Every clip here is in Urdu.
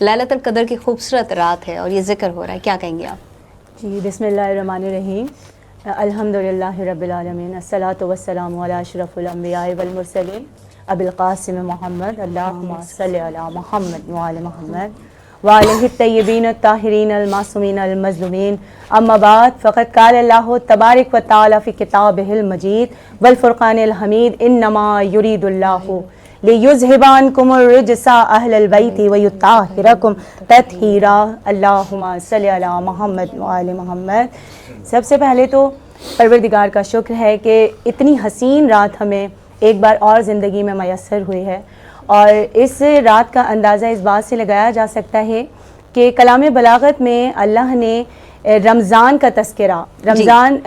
لیلۃ القدر کی خوبصورت رات ہے اور یہ ذکر ہو رہا ہے، کیا کہیں گے آپ؟ جی بسم اللہ الرحمن الرحیم، الحمدللہ رب العالمین، الصلاۃ والسلام علی اشرف الانبیاء والمرسلین ابی القاسم محمد، اللہم صلی علی محمد وعلی محمد وعلیہ الطیبین الطاہرین المعصومین المظلومین، اما بعد فقد قال اللہ تبارک و تعالی فی کتابہ المجید والفرقان الحمید، انما یرید اللہ لِيُذْهِبَ عَنْكُمُ الرِّجْسَ أَهْلَ الْبَيْتِ وَيُطَهِّرَكُمْ تَطْهِيرًا، اللہم صلی علی محمد وآل محمد۔ سب سے پہلے تو پروردگار کا شکر ہے کہ اتنی حسین رات ہمیں ایک بار اور زندگی میں میسر ہوئی ہے، اور اس رات کا اندازہ اس بات سے لگایا جا سکتا ہے کہ کلام بلاغت میں اللہ نے رمضان کا تذکرہ، رمضان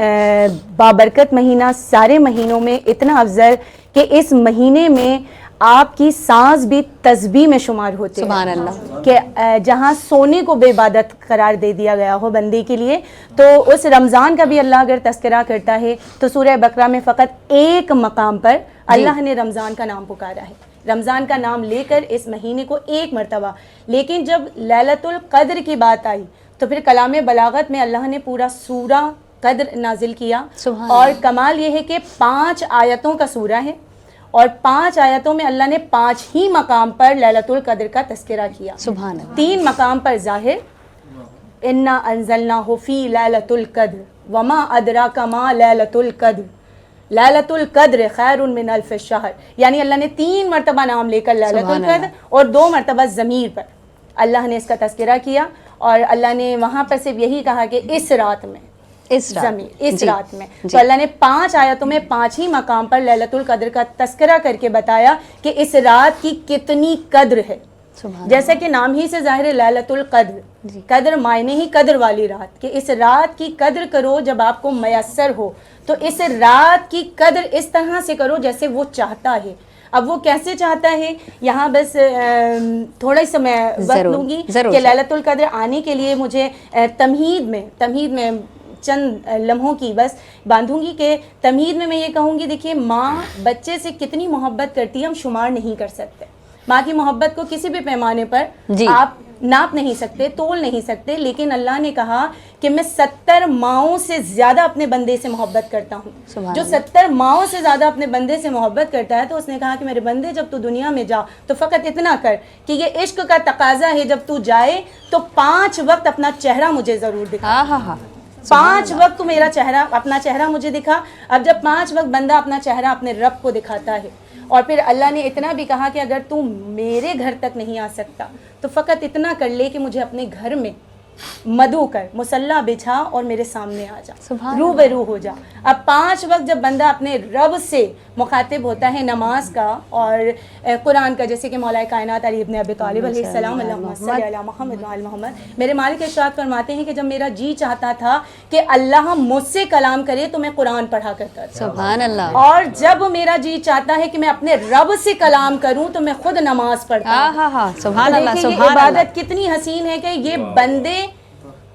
بابرکت مہینہ سارے مہینوں میں اتنا افضل کہ اس مہینے میں آپ کی سانس بھی تسبیح میں شمار ہوتے ہیں، سبحان اللہ، کہ جہاں سونے کو بے عبادت قرار دے دیا گیا ہو بندے کے لیے، تو اس رمضان کا بھی اللہ اگر تذکرہ کرتا ہے تو سورہ بقرہ میں فقط ایک مقام پر اللہ نے رمضان کا نام پکارا ہے، رمضان کا نام لے کر اس مہینے کو ایک مرتبہ۔ لیکن جب لیلۃ القدر کی بات آئی تو پھر کلام بلاغت میں اللہ نے پورا سورہ قدر نازل کیا، اور کمال یہ ہے کہ 5 آیتوں کا سورہ ہے، اور 5 آیتوں میں اللہ نے 5 ہی مقام پر لیلۃ القدر کا تذکرہ کیا، سبحان اللہ، 3 مقام پر ظاہر، انا انزلناہ فی لیلۃ القدر وما ادراک ما لیلۃ القدر لیلۃ القدر خیر من الف شہر، یعنی اللہ نے 3 مرتبہ نام لے کر لیلۃ القدر اور 2 مرتبہ ضمیر پر اللہ نے اس کا تذکرہ کیا، اور اللہ نے وہاں پر صرف یہی کہا کہ اس رات میں، اس رات میں، تو اللہ نے 5 آیتوں میں 5 ہی مقام پر لیلۃ القدر کا تذکرہ کر کے بتایا کہ اس رات کی کتنی قدر ہے، جیسا کہ نام ہی سے ظاہر ہے لیلۃ القدر، قدر معنی ہی قدر والی رات، کہ اس رات کی قدر کرو جب آپ کو میسر ہو، تو اس رات کی قدر اس طرح سے کرو جیسے وہ چاہتا ہے۔ اب وہ کیسے چاہتا ہے، یہاں بس تھوڑا سا میں وقت لوں گی کہ لیلۃ القدر آنے کے لیے مجھے تمہید میں چند لمحوں کی بس باندھوں گی، کہ تمہید میں یہ کہوں گی، دیکھیے ماں بچے سے کتنی محبت کرتی ہے ہم شمار نہیں کر سکتے، ماں کی محبت کو کسی بھی پیمانے پر آپ ناپ نہیں سکتے، تول نہیں سکتے، لیکن اللہ نے کہا کہ میں 70 ماؤں سے زیادہ اپنے بندے سے محبت کرتا ہوں، جو 70 ماؤں سے زیادہ اپنے بندے سے محبت کرتا ہے، تو اس نے کہا کہ میرے بندے جب تو دنیا میں جا تو فقط اتنا کر کہ یہ عشق کا تقاضا ہے، جب تو جائے تو 5 وقت اپنا چہرہ مجھے ضرور دکھا، 5 وقت تو میرا چہرہ، اپنا چہرہ مجھے دکھا۔ اب جب 5 وقت بندہ اپنا چہرہ اپنے رب کو دکھاتا ہے، اور پھر اللہ نے اتنا بھی کہا کہ اگر تو میرے گھر تک نہیں آ سکتا تو فقط اتنا کر لے کہ مجھے اپنے گھر میں مدعو کر، مصلی بچھا اور میرے سامنے آ جا، روبرو ہو جا۔ اب 5 وقت جب بندہ اپنے رب سے مخاطب ہوتا ہے نماز کا اور قرآن کا، جیسے کہ مولا کائنات علی ابن ابی طالب علیہ السلام، اللہم صلی علی محمد وعلی محمد، میرے مالک ارشاد فرماتے ہیں کہ جب میرا جی چاہتا تھا کہ اللہ مجھ سے کلام کرے تو میں قرآن پڑھا کرتا تھا، سبحان اللہ، اور جب میرا جی چاہتا ہے کہ میں اپنے رب سے کلام کروں تو میں خود نماز پڑھتا ہوں۔ سبحان اللہ، دیکھیں یہ عبادت کتنی حسین ہے کہ یہ بندے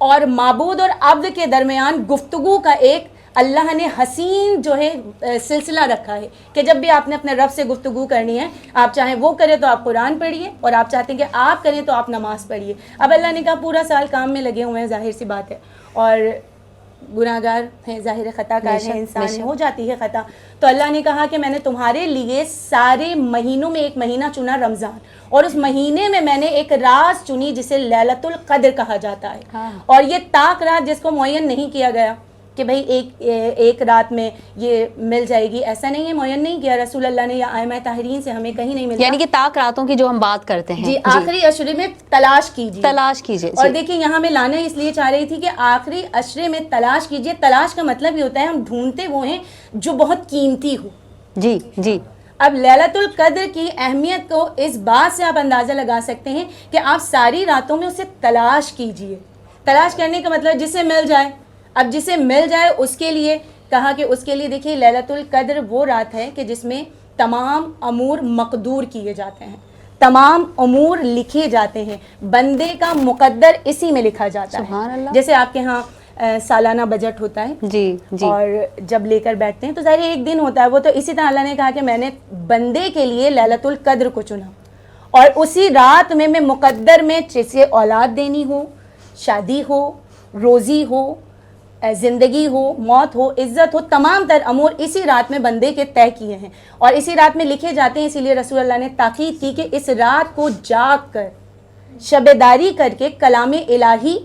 اور معبود اور عبد کے درمیان گفتگو کا ایک اللہ نے حسین جو ہے سلسلہ رکھا ہے، کہ جب بھی آپ نے اپنے رب سے گفتگو کرنی ہے، آپ چاہیں وہ کرے تو آپ قرآن پڑھیے، اور آپ چاہتے ہیں کہ آپ کریں تو آپ نماز پڑھیے۔ اب اللہ نے کہا پورا سال کام میں لگے ہوئے ہیں، ظاہر سی بات ہے، اور گناہ گار ہیں، ظاہر خطا کار ہیں، انسان میں ہو جاتی ہے خطا، تو اللہ نے کہا کہ میں نے تمہارے لیے سارے مہینوں میں ایک مہینہ چنا رمضان، اور اس مہینے میں نے ایک رات چنی جسے لیلۃ القدر کہا جاتا ہے، اور یہ طاق رات جس کو معین نہیں کیا گیا کہ بھئی ایک رات میں یہ مل جائے گی، ایسا نہیں ہے، معین نہیں کیا رسول اللہ نے یا ائمہ طاہرین سے، ہمیں کہیں نہیں ملتا، یعنی کہ طاق راتوں کی جو ہم بات کرتے ہیں، جی آخری عشرے میں تلاش کیجیے، اور دیکھیں یہاں میں لانا اس لیے چاہ رہی تھی کہ آخری عشرے میں تلاش کیجیے، تلاش کا مطلب یہ ہوتا ہے ہم ڈھونڈتے وہ ہیں جو بہت قیمتی ہو۔ جی اب لیلۃ القدر کی اہمیت کو اس بات سے آپ اندازہ لگا سکتے ہیں کہ آپ ساری راتوں میں اسے تلاش کیجیے۔ تلاش کرنے کا مطلب جسے مل جائے، اب جسے مل جائے اس کے لیے کہا کہ اس کے لیے دیکھیے لیلۃ القدر وہ رات ہے کہ جس میں تمام امور مقدور کیے جاتے ہیں، تمام امور لکھے جاتے ہیں، بندے کا مقدر اسی میں لکھا جاتا ہے۔ جیسے آپ کے ہاں سالانہ بجٹ ہوتا ہے اور جب لے کر بیٹھتے ہیں تو ظاہر ایک دن ہوتا ہے وہ، تو اسی طرح اللہ نے کہا کہ میں نے بندے کے لیے لیلۃ القدر کو چنا، اور اسی رات میں مقدر میں جیسے اولاد دینی ہو، شادی ہو، روزی ہو، زندگی ہو، موت ہو، عزت ہو، تمام تر امور اسی رات میں بندے کے طے کیے ہیں اور اسی رات میں لکھے جاتے ہیں. اسی لیے رسول اللہ نے تاکید کی کہ اس رات کو جاگ کر شب داری کر کے کلام الہی،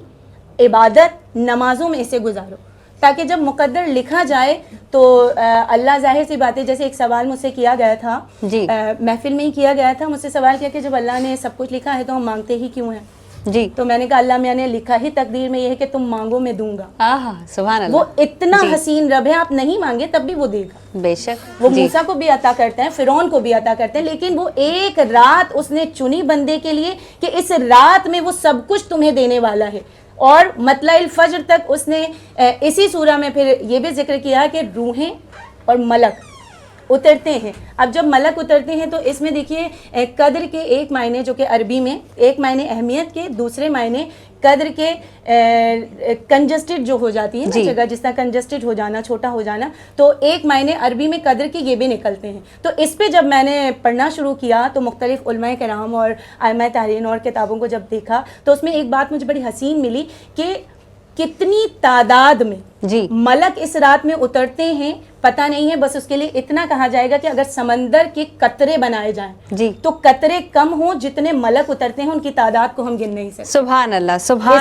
عبادت، نمازوں میں اسے گزارو، تاکہ جب مقدر لکھا جائے تو اللہ، ظاہر سی بات ہے، جیسے ایک سوال مجھ سے کیا گیا تھا جی محفل میں ہی کیا گیا تھا، مجھ سے سوال کیا کہ جب اللہ نے سب کچھ لکھا ہے تو ہم مانگتے ہی کیوں ہیں؟ جی تو میں نے کہا اللہ میاں نے لکھا ہی تقدیر میں یہ ہے کہ تم مانگو میں دوں گا. سبحان اللہ. وہ اتنا حسین رب ہے، آپ نہیں مانگے تب بھی وہ دے گا. بے شک. وہ موسیٰ کو بھی عطا کرتے ہیں، فرعون کو بھی عطا کرتے ہیں، لیکن وہ ایک رات اس نے چنی بندے کے لیے کہ اس رات میں وہ سب کچھ تمہیں دینے والا ہے. اور مطلع الفجر تک اس نے اسی سورہ میں پھر یہ بھی ذکر کیا کہ روحیں اور ملک اترتے ہیں. اب جب ملک اترتے ہیں تو اس میں دیکھیے قدر کے ایک معنی جو کہ عربی میں ایک معنی اہمیت کے، دوسرے معنی قدر کے کنجسٹڈ جو ہو جاتی ہے نا جگہ، جس طرح کنجسٹڈ ہو جانا، چھوٹا ہو جانا، تو ایک معنی عربی میں قدر کے یہ بھی نکلتے ہیں. تو اس پہ جب میں نے پڑھنا شروع کیا تو مختلف علماء کرام اور ائمہ تحرین اور کتابوں کو جب دیکھا تو اس میں ایک بات مجھے بڑی حسین ملی کہ کتنی تعداد میں جی ملک اس رات میں اترتے ہیں پتہ نہیں ہے. بس اس کے لیے اتنا کہا جائے گا کہ اگر سمندر کے قطرے بنائے جائیں جی تو قطرے کم ہوں، جتنے ملک اترتے ہیں ان کی تعداد کو ہم گن نہیں سکتے. سبحان اللہ. سبحان